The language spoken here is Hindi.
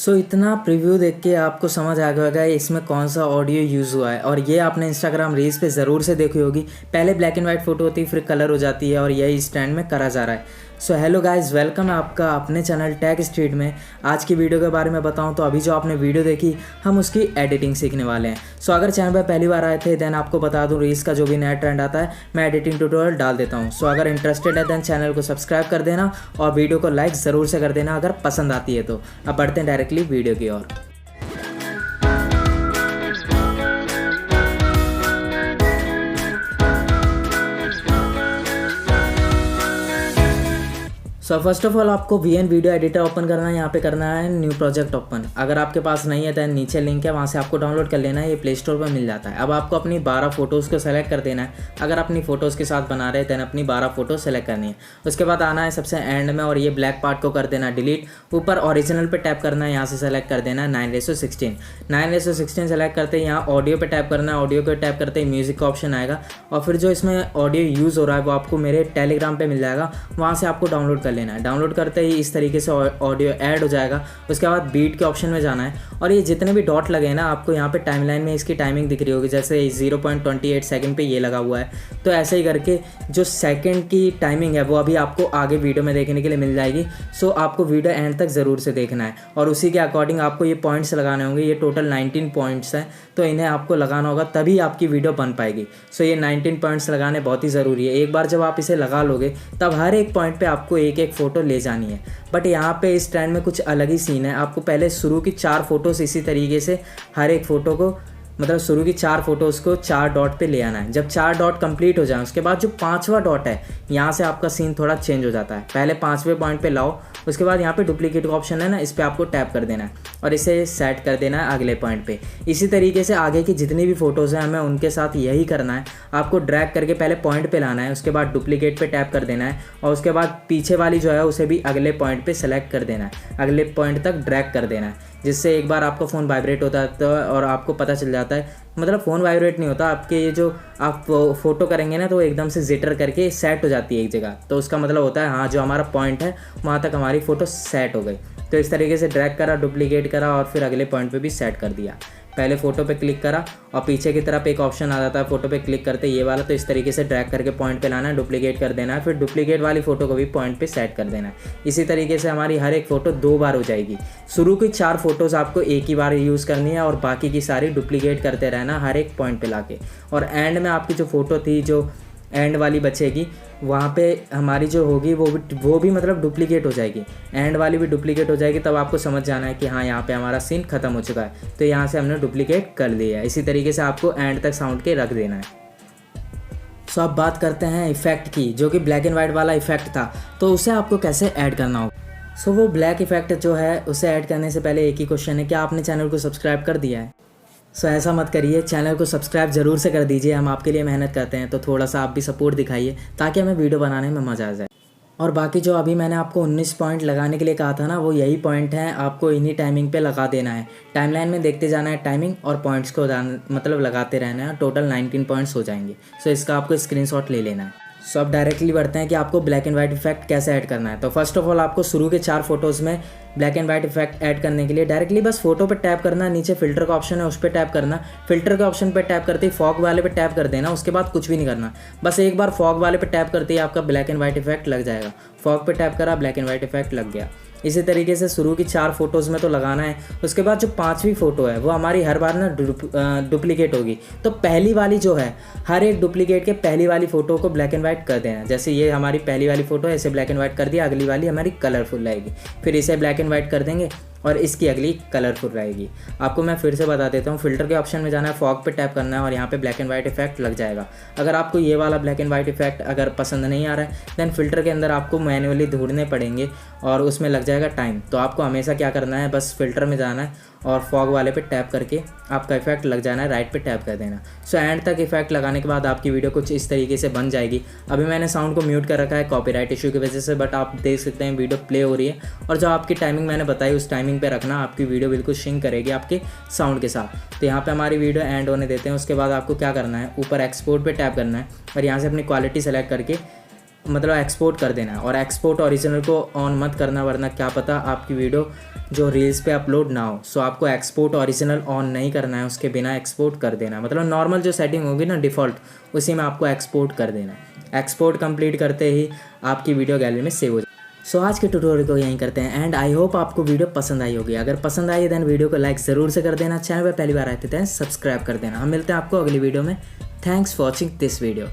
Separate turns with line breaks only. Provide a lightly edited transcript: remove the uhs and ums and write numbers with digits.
इतना प्रीव्यू देख के आपको समझ आ गया होगा इसमें कौन सा ऑडियो यूज़ हुआ है। और ये आपने इंस्टाग्राम रील्स पे ज़रूर से देखी होगी। पहले ब्लैक एंड वाइट फ़ोटो होती है, फिर कलर हो जाती है, और यही इस ट्रेंड में करा जा रहा है। हेलो गाइस, वेलकम है आपका अपने चैनल टेक स्ट्रीट में। आज की वीडियो के बारे में बताऊं तो अभी जो आपने वीडियो देखी, हम उसकी एडिटिंग सीखने वाले हैं। अगर चैनल पर पहली बार आए थे देन आपको बता दूं, रील्स का जो भी नया ट्रेंड आता है मैं एडिटिंग ट्यूटोरियल डाल देता हूं। अगर इंटरेस्टेड है देन चैनल को सब्सक्राइब कर देना और वीडियो को लाइक ज़रूर से कर देना अगर पसंद आती है तो। अब बढ़ते हैं डायरेक्टली वीडियो की ओर। फर्स्ट ऑफ ऑल आपको VN वीडियो एडिटर ओपन करना है। यहाँ पे करना है न्यू प्रोजेक्ट ओपन। अगर आपके पास नहीं है तो नीचे लिंक है, वहाँ से आपको डाउनलोड कर लेना है। ये प्ले स्टोर पर मिल जाता है। अब आपको अपनी 12 फोटोज़ को सेलेक्ट कर देना है। अगर अपनी फ़ोटोज़ के साथ बना रहे हैं तो अपनी 12 फोटो सेलेक्ट करनी है। उसके बाद आना है सबसे एंड में और ये ब्लैक पार्ट को कर देना डिलीट। ऊपर ओरिजिनल पे टैप करना है, यहाँ से सेलेक्ट कर देना है 9:16। 9:16 सेलेक्ट करते ही यहाँ ऑडियो पे टैप करना है। ऑडियो पे टैप करते ही म्यूज़िक का ऑप्शन आएगा और फिर जो इसमें ऑडियो यूज़ हो रहा है वो आपको मेरे टेलीग्राम पे मिल जाएगा, वहाँ से आपको डाउनलोड कर लेना है। डाउनलोड करते ही इस तरीके से ऑडियो ऐड हो जाएगा। उसके बाद बीट के ऑप्शन में जाना है और ये जितने भी डॉट लगे हैं ना, आपको यहाँ पे टाइमलाइन में इसकी टाइमिंग दिख रही होगी, जैसे 0.28 सेकंड पे ये लगा हुआ है। तो ऐसे ही करके जो सेकंड की टाइमिंग है वो अभी आपको आगे वीडियो में देखने के लिए मिल जाएगी। आपको वीडियो एंड तक ज़रूर से देखना है और उसी के अकॉर्डिंग आपको ये पॉइंट्स लगाने होंगे। ये टोटल 19 पॉइंट्स हैं, तो इन्हें आपको लगाना होगा तभी आपकी वीडियो बन पाएगी। ये 19 पॉइंट्स लगाने बहुत ही ज़रूरी है। एक बार जब आप इसे लगा लोगे तब हर एक पॉइंट पे आपको एक एक फ़ोटो ले जानी है। बट यहाँ पे इस ट्रेंड में कुछ अलग ही सीन है। आपको पहले शुरू की 4 फोटोज़ इसी तरीके से हर एक फ़ोटो को, मतलब शुरू की 4 फोटोज़ को 4 डॉट पे ले आना है। जब 4 डॉट कंप्लीट हो जाए उसके बाद जो 5वां डॉट है, यहाँ से आपका सीन थोड़ा चेंज हो जाता है। पहले 5वें पॉइंट पे लाओ, उसके बाद यहाँ पे डुप्लीकेट का ऑप्शन है ना, इस पर आपको टैप कर देना है और इसे सेट कर देना है अगले पॉइंट पे। इसी तरीके से आगे की जितनी भी फ़ोटोज़ हैं हमें उनके साथ यही करना है। आपको ड्रैग करके पहले पॉइंट पे लाना है, उसके बाद डुप्लीकेट पे टैप कर देना है और उसके बाद पीछे वाली जो है उसे भी अगले पॉइंट पे सेलेक्ट कर देना है, अगले पॉइंट तक ड्रैग कर देना है, जिससे एक बार आपका फ़ोन वाइब्रेट होता है और आपको पता चल जाता है। मतलब फ़ोन वाइब्रेट नहीं होता, आपके ये जो आप फ़ोटो करेंगे ना तो एकदम से जिटर करके सेट हो जाती है एक जगह। तो उसका मतलब होता है हाँ, जो हमारा पॉइंट है वहाँ तक हमारी फ़ोटो सेट हो गई। तो इस तरीके से ड्रैग करा, डुप्लीकेट करा और फिर अगले पॉइंट पे भी सेट कर दिया। पहले फ़ोटो पे क्लिक करा और पीछे की तरफ एक ऑप्शन आ जाता है फ़ोटो पे क्लिक करते ये वाला। तो इस तरीके से ड्रैग करके पॉइंट पे लाना है, डुप्लीकेट कर देना है, फिर डुप्लीकेट वाली फ़ोटो को भी पॉइंट पे सेट कर देना है। इसी तरीके से हमारी हर एक फ़ोटो 2 बार हो जाएगी। शुरू की 4 फोटोज़ आपको एक ही बार यूज़ करनी है और बाकी की सारी डुप्लीकेट करते रहना हर एक पॉइंट पर ला के। और एंड में आपकी जो फ़ोटो थी, जो एंड वाली बचेगी, वहाँ पे हमारी जो होगी वो भी मतलब डुप्लीकेट हो जाएगी। एंड वाली भी डुप्लीकेट हो जाएगी। तब आपको समझ जाना है कि हाँ, यहाँ पे हमारा सीन ख़त्म हो चुका है, तो यहाँ से हमने डुप्लीकेट कर लिया है। इसी तरीके से आपको एंड तक साउंड के रख देना है। अब बात करते हैं इफ़ेक्ट की, जो कि ब्लैक एंड वाइट वाला इफ़ेक्ट था, तो उसे आपको कैसे ऐड करना होगा। वो ब्लैक इफ़ेक्ट जो है उसे ऐड करने से पहले एक ही क्वेश्चन है, क्या आपने चैनल को सब्सक्राइब कर दिया है। ऐसा मत करिए, चैनल को सब्सक्राइब ज़रूर से कर दीजिए। हम आपके लिए मेहनत करते हैं, तो थोड़ा सा आप भी सपोर्ट दिखाइए ताकि हमें वीडियो बनाने में मज़ा आ जाए। और बाकी जो अभी मैंने आपको 19 पॉइंट लगाने के लिए कहा था ना, वो यही पॉइंट हैं, आपको इन्हीं टाइमिंग पे लगा देना है। टाइमलाइन में देखते जाना है टाइमिंग और पॉइंट्स को मतलब लगाते रहना है। टोटल 19 पॉइंट्स हो जाएंगे। इसका आपको स्क्रीनशॉट ले लेना है। अब डायरेक्टली बढ़ते हैं कि आपको ब्लैक एंड वाइट इफेक्ट कैसे ऐड करना है। तो फर्स्ट ऑफ ऑल आपको शुरू के 4 फोटोज़ में black and white effect add करने के लिए डायरेक्टली बस फोटो पे टैप करना, नीचे फिल्टर का ऑप्शन है उस पर टैप करना। फिल्टर के ऑप्शन पे टैप करते ही फॉग वाले पे टैप कर देना। उसके बाद कुछ भी नहीं करना, बस एक बार फॉग वाले पे टैप करते ही आपका ब्लैक एंड वाइट इफेक्ट लग जाएगा। फॉग पे टैप करा, ब्लैक एंड वाइट इफेक्ट लग गया। इसी तरीके से शुरू की 4 फोटोज़ में तो लगाना है। उसके बाद जो 5वीं फ़ोटो है वो हमारी हर बार ना डुप्लीकेट होगी। तो पहली वाली जो है, हर एक डुप्लीकेट के पहली वाली फ़ोटो को ब्लैक एंड वाइट कर देना। जैसे ये हमारी पहली वाली फ़ोटो है, इसे ब्लैक एंड वाइट कर दिया, अगली वाली हमारी कलरफुल रहेगी। फिर इसे ब्लैक एंड वाइट कर देंगे और इसकी अगली कलरफुल रहेगी। आपको मैं फिर से बता देता हूँ, फिल्टर के ऑप्शन में जाना है, फॉग पे टैप करना है और यहाँ पे ब्लैक एंड वाइट इफेक्ट लग जाएगा। अगर आपको ये वाला ब्लैक एंड वाइट इफेक्ट अगर पसंद नहीं आ रहा है देन फिल्टर के अंदर आपको मैन्युअली ढूंढने पड़ेंगे और उसमें लग जाएगा टाइम। तो आपको हमेशा क्या करना है, बस फिल्टर में जाना है और फॉग वाले पे टैप करके आपका इफेक्ट लग जाना है, राइट पे टैप कर देना। एंड तक इफेक्ट लगाने के बाद आपकी वीडियो कुछ इस तरीके से बन जाएगी। अभी मैंने साउंड को म्यूट कर रखा है कॉपीराइट इशू की वजह से, बट आप देख सकते हैं वीडियो प्ले हो रही है और जो आपकी टाइमिंग मैंने बताई उस टाइमिंग पे रखना, आपकी वीडियो बिल्कुल सिंक करेगी आपके साउंड के साथ। तो यहाँ पे हमारी वीडियो एंड होने देते हैं। उसके बाद आपको क्या करना है, ऊपर एक्सपोर्ट पे टैप करना है और यहाँ से अपनी क्वालिटी सेलेक्ट करके मतलब एक्सपोर्ट कर देना है। और एक्सपोर्ट ओरिजिनल को ऑन मत करना, वरना क्या पता आपकी वीडियो जो रील्स पे अपलोड ना हो। सो आपको एक्सपोर्ट ओरिजिनल ऑन नहीं करना है, उसके बिना एक्सपोर्ट कर देना है। मतलब नॉर्मल जो सेटिंग होगी ना डिफ़ॉल्ट, उसी में आपको एक्सपोर्ट कर देना है। एक्सपोर्ट कंप्लीट करते ही आपकी वीडियो गैलरी में सेव हो जाए। सो आज के ट्यूटोरियल को यहीं करते हैं एंड आई होप आपको वीडियो पसंद आई होगी। अगर पसंद आई देन वीडियो को लाइक ज़रूर से कर देना, चैनल पर पहली बार आए थे सब्सक्राइब कर देना। हम मिलते हैं आपको अगली वीडियो में। Thanks for watching this video.